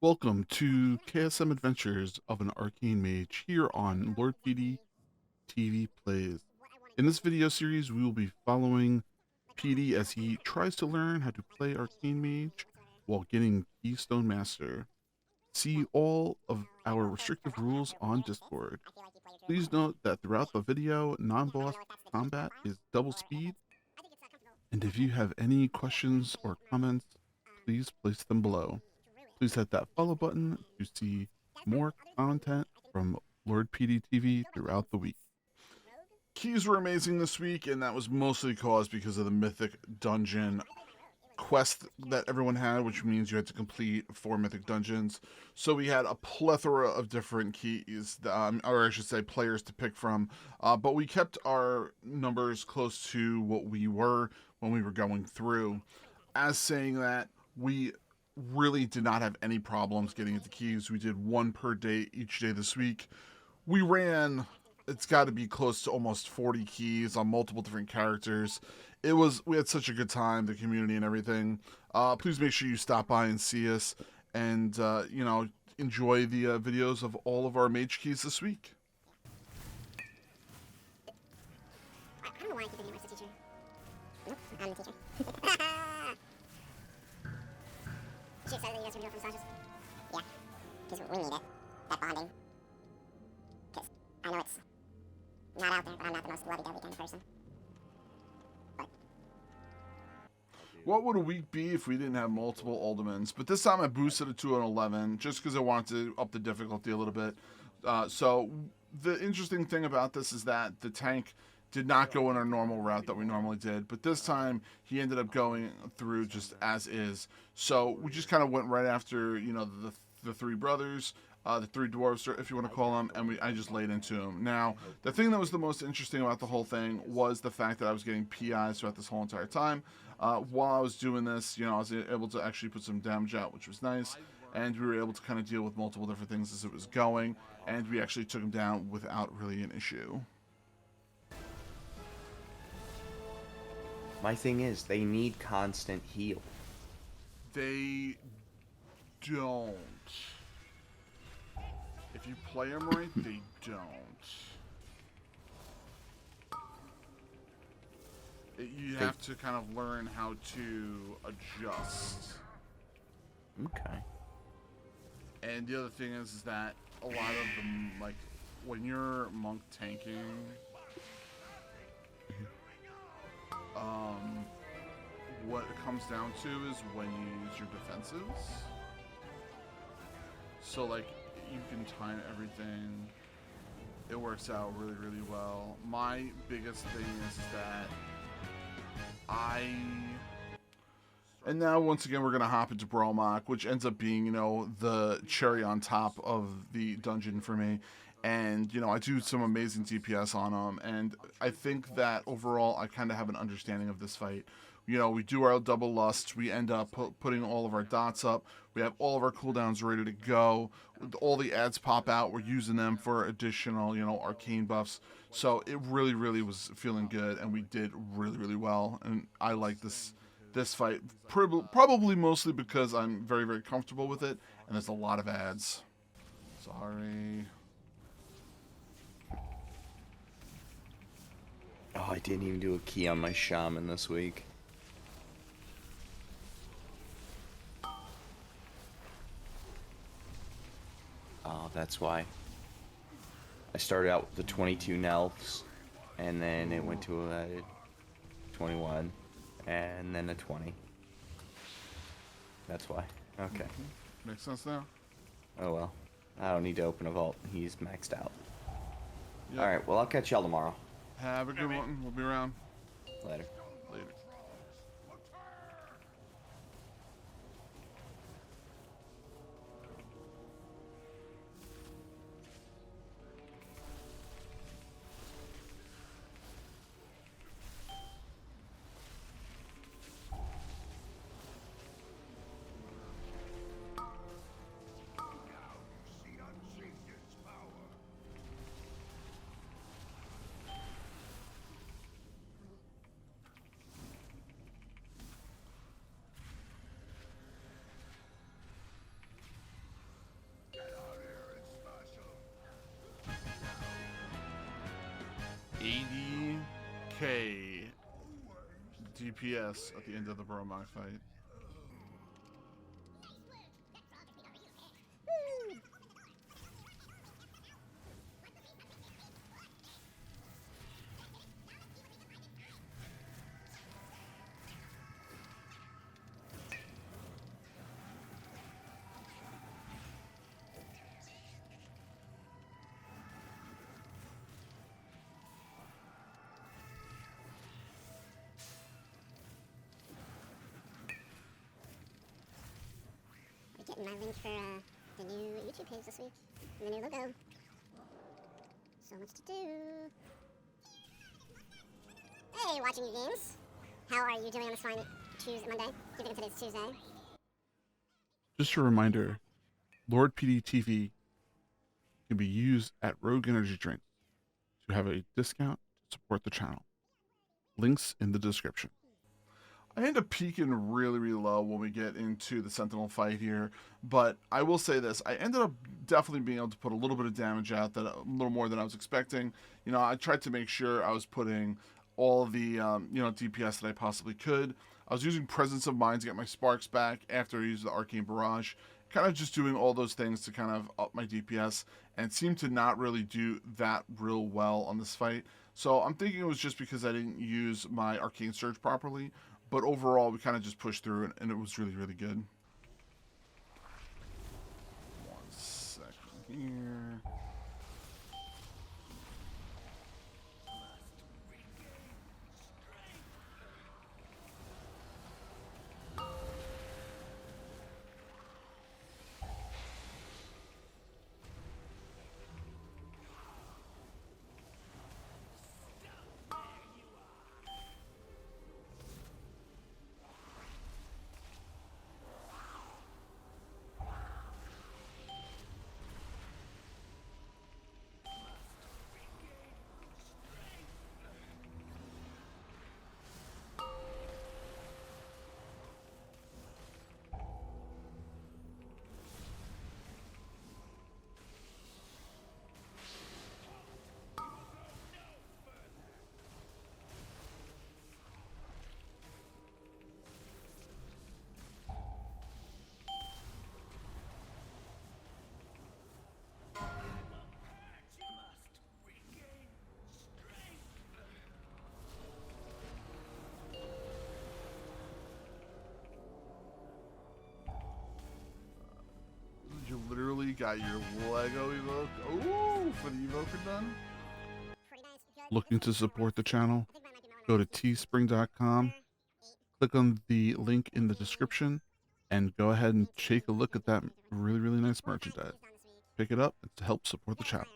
Welcome to KSM Adventures of an Arcane Mage here on Lord PeteyTV Plays. In this video series, we will be following Petey as he tries to learn how to play Arcane Mage while getting Keystone Master. See all of our restrictive rules on Discord. Please note that throughout the video, non-boss combat is double speed, and if you have any questions or comments, please place them below. Please hit that follow button to see more content from Lord PeteyTV throughout the week. Keys were amazing this week, and that was mostly caused because of the Mythic Dungeon quest that everyone had, which means you had to complete 4 Mythic Dungeons. So we had a plethora of different keys, or I should say players to pick from, but we kept our numbers close to what we were when we were going through. As saying that, we really did not have any problems getting into keys. We did 1 per day each day this week. We ran, it's got to be close to almost 40 keys on multiple different characters. We had such a good time, the community and everything. Please make sure you stop by and see us and, enjoy the videos of all of our mage keys this week. I don't know why I keep thinking I'm the teacher. Nope, I'm the teacher. She excited that you guys are doing it for massages? Yeah, because we need it. That bonding. Because I know it's not out there, but I'm not the most lovey-dovey kind of person. But What would a week be if we didn't have multiple Uldamans? But this time I boosted it to an 11 just because I wanted to up the difficulty a little bit. So the interesting thing about this is that the tank did not go in our normal route that we normally did, but this time he ended up going through just as is. So we just kind of went right after, the 3 brothers, the 3 dwarves, if you want to call them, and I just laid into them. Now, the thing that was the most interesting about the whole thing was the fact that I was getting PIs throughout this whole entire time. While I was doing this, I was able to actually put some damage out, which was nice, and we were able to kind of deal with multiple different things as it was going, and we actually took them down without really an issue. My thing is, they need constant heal. They don't. If you play them right, they don't. You have to kind of learn how to adjust. Okay. And the other thing is that a lot of them, like, when you're monk tanking, what it comes down to is when you use your defensives. So, like, you can time everything. It works out really, really well. My biggest thing is that and now once again we're going to hop into Bromach, which ends up being, the cherry on top of the dungeon for me. And, I do some amazing DPS on them, and I think that overall I kind of have an understanding of this fight. We do our double lusts, we end up putting all of our dots up, we have all of our cooldowns ready to go, all the ads pop out, we're using them for additional, arcane buffs. So it really, really was feeling good, and we did really, really well, and I like this fight, probably mostly because I'm very, very comfortable with it, and there's a lot of ads. Sorry. Oh, I didn't even do a key on my shaman this week. Oh, that's why. I started out with the 22 Nelfs, and then it went to a 21, and then a 20. That's why. Okay. Makes sense now? Oh well. I don't need to open a vault. He's maxed out. Yep. Alright, well I'll catch y'all tomorrow. Have a good one. We'll be around. Later. Later. Okay. DPS at the end of the Bromok fight. Getting my link for the new YouTube page this week. And the new logo. So much to do. Hey, watching you games. How are you doing on this fine Tuesday, Monday? Given today's Tuesday. Just a reminder, Lord PeteyTV can be used at Rogue Energy Drinks to have a discount to support the channel. Links in the description. I end up peaking really, really low when we get into the Sentinel fight here, but I will say this, I ended up definitely being able to put a little bit of damage out, that a little more than I was expecting. You know, I tried to make sure I was putting all the, you know, DPS that I possibly could. I was using Presence of Mind to get my sparks back after I used the Arcane Barrage, kind of just doing all those things to kind of up my DPS, and seemed to not really do that real well on this fight. So I'm thinking it was just because I didn't use my Arcane Surge properly. But overall, we kind of just pushed through it, and it was really, really good. 1 second here. You literally got your Lego evoke. Ooh, for the evoker done. Looking to support the channel? Go to teespring.com, click on the link in the description, and go ahead and take a look at that really, really nice merchandise. Pick it up to help support the channel.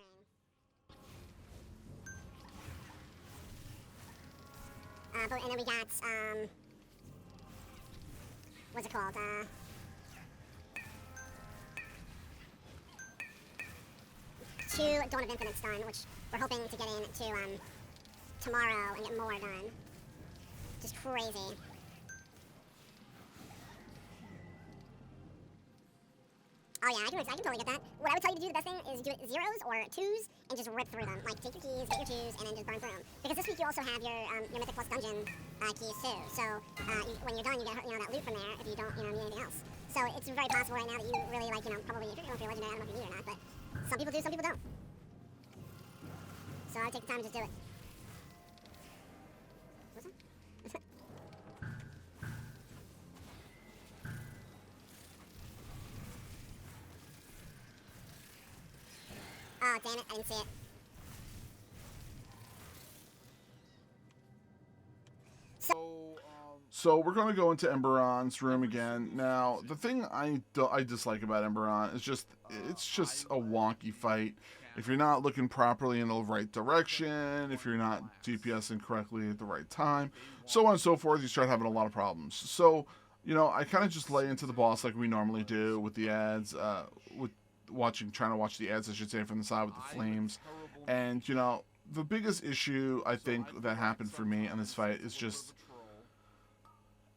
And then we got, what's it called? Two Dawn of Infinites done, which we're hoping to get into tomorrow and get more done. Just crazy. Oh yeah, I can totally get that. What I would tell you to do, the best thing is do it 0s or 2s and just rip through them. Like, take your keys, get your 2s, and then just burn through them. Because this week you also have your Mythic Plus Dungeon keys too. So when you're done, you get, you know, that loot from there if you don't, you know, need anything else. So it's very possible right now that you really, like, you know, probably, if you're going for your legendary, I don't know if you need it or not, but some people do, some people don't. So I would take the time to just do it. What's that? Oh, damn it, I didn't see it. So we're going to go into Emberon's room again. Now, the thing I dislike about Emberon is just, it's just a wonky fight. If you're not looking properly in the right direction, if you're not DPSing correctly at the right time, so on and so forth, you start having a lot of problems. So, you know, I kind of just lay into the boss like we normally do with the ads, trying to watch the ads, I should say, from the side with the flames. And, you know, the biggest issue I think that happened for me on this fight is just,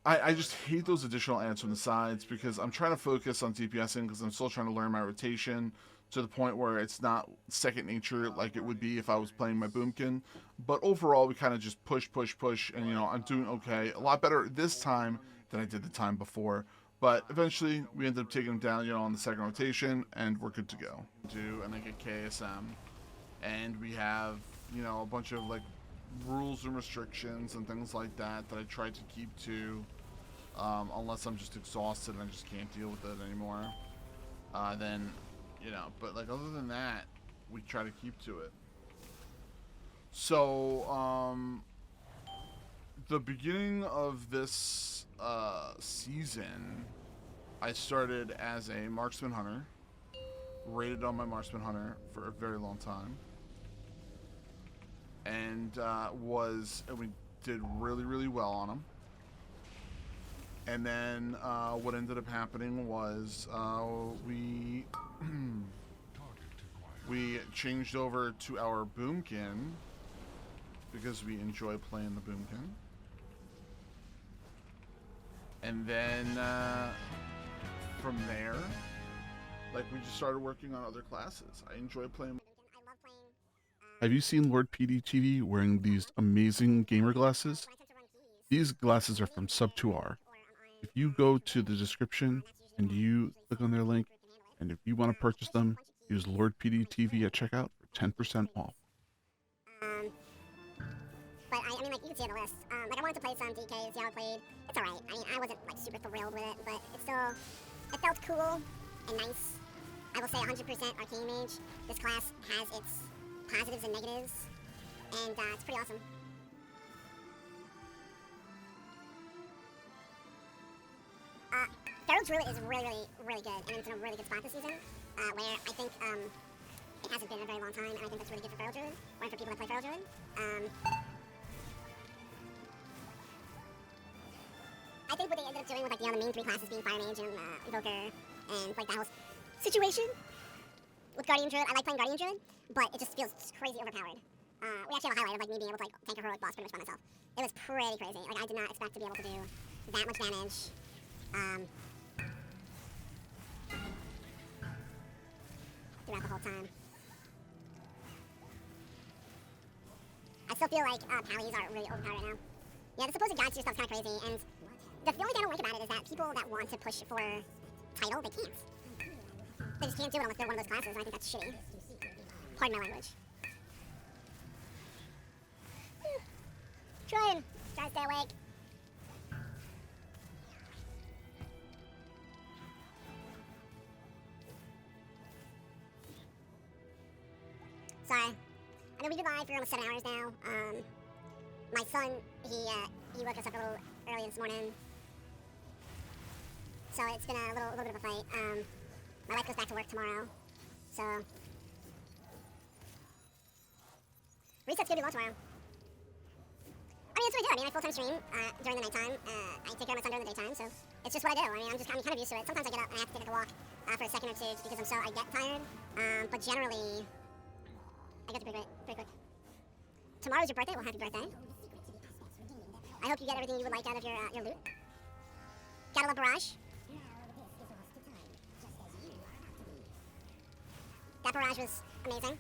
I just hate those additional ads from the sides because I'm trying to focus on DPSing because I'm still trying to learn my rotation to the point where it's not second nature like it would be if I was playing my Boomkin. But overall, we kind of just push, push, push, and I'm doing okay. A lot better this time than I did the time before. But eventually, we ended up taking them down, on the second rotation, and we're good to go. And I get KSM, and we have, a bunch of like rules and restrictions and things like that I try to keep to. Unless I'm just exhausted and I just can't deal with it anymore. Then, but like other than that, we try to keep to it. So, the beginning of this season, I started as a marksman hunter, rated on my marksman hunter for a very long time, and we did really, really well on him. And then what ended up happening was we we changed over to our Boomkin because we enjoy playing the Boomkin. And then from there, like we just started working on other classes. I enjoy playing. Have you seen Lord PeteyTV wearing these amazing gamer glasses? These glasses are from Sub2R. If you go to the description and you click on their link, and if you want to purchase them, use Lord PeteyTV at checkout for 10% off. But I mean, like, you can see on the list. Like, I wanted to play some DK, see how it played. It's alright. I mean, I wasn't, like, super thrilled with it, but it felt cool and nice. I will say 100% Arcane Mage. This class has its positives and negatives, and it's pretty awesome. Feral Druid is really, really, really good, and it's in a really good spot this season, where I think it hasn't been in a very long time, and I think that's really good for Feral Druid, or for people that play Feral Druid. I think what they ended up doing with like the main three classes being Fire Mage and Evoker, and like that whole situation with Guardian Druid. I like playing Guardian Druid, but it just feels crazy overpowered. We actually have a highlight of like me being able to like tank a heroic boss pretty much by myself. It was pretty crazy. Like I did not expect to be able to do that much damage. Throughout the whole time. I still feel like Pallies are really overpowered right now. Yeah, the supposed God tier stuff's kind of crazy, and the only thing I don't like about it is that people that want to push for title, they can't. They just can't do it unless they're one of those classes, and I think that's shitty. Pardon my language. Trying to stay awake. Sorry. I know we've been live for almost 7 hours now. My son, he woke us up a little early this morning. So it's been a little bit of a fight. My wife goes back to work tomorrow. So reset's gonna be long tomorrow. I mean, it's what I do. I mean, I full-time stream during the nighttime. I take care of my son during the daytime, so it's just what I do. I mean, I'm kind of used to it. Sometimes I get up and I have to take like a walk for a second or two just because I get tired. But generally, I get to pretty quick. Tomorrow's your birthday. Well, happy birthday. I hope you get everything you would like out of your loot. Gotta love Barrage. That Barrage was amazing.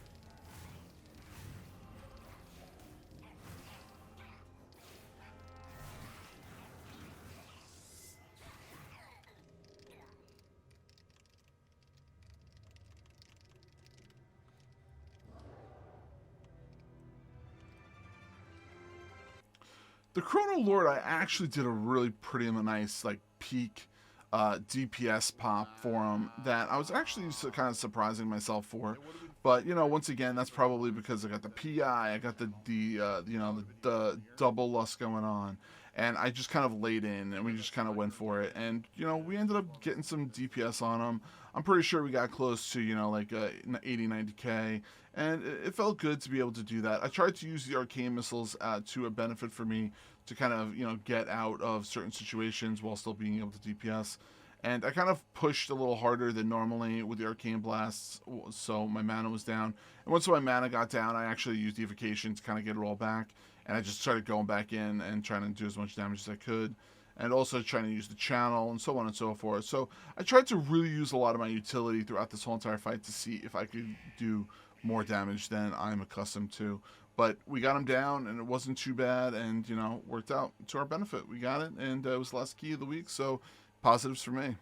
The Chrono Lord, I actually did a really pretty nice like peak DPS pop for him that I was actually kind of surprising myself for. But once again, that's probably because I got the PI, I got the double lust going on, and I just kind of laid in and we just kind of went for it, and we ended up getting some DPS on him. I'm pretty sure we got close to like 80-90k, and it felt good to be able to do that. I tried to use the arcane missiles to a benefit for me to kind of get out of certain situations while still being able to DPS. And I kind of pushed a little harder than normally with the arcane blasts, so my mana was down. And once my mana got down, I actually used Evocation to kind of get it all back, and I just started going back in and trying to do as much damage as I could. and also trying to use the channel and so on and so forth. So I tried to really use a lot of my utility throughout this whole entire fight to see if I could do more damage than I'm accustomed to. But we got him down, and it wasn't too bad, and, you know, worked out to our benefit. We got it, and it was the last key of the week, so positives for me.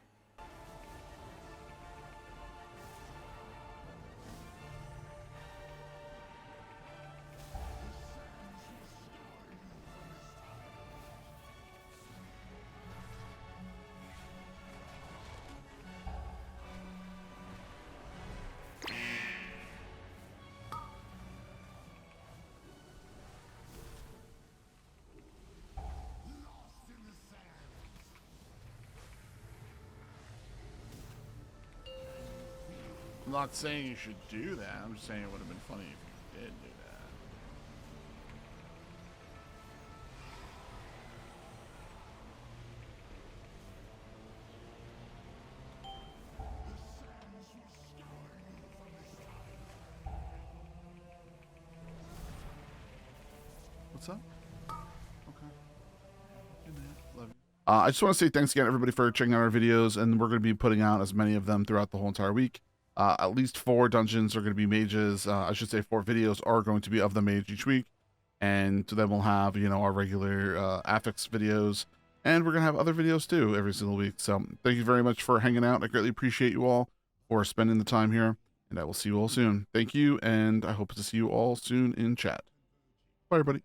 I'm not saying you should do that. I'm just saying it would have been funny if you did do that. What's up? Okay. Hey, man. Love you. I just want to say thanks again, everybody, for checking out our videos, and we're going to be putting out as many of them throughout the whole entire week. At least 4 dungeons are going to be mages. I should say 4 videos are going to be of the mage each week, and then we'll have, you know, our regular affix videos, and we're going to have other videos too every single week. So thank you very much for hanging out. I greatly appreciate you all for spending the time here, and I will see you all soon. Thank you, and I hope to see you all soon in chat. Bye, everybody.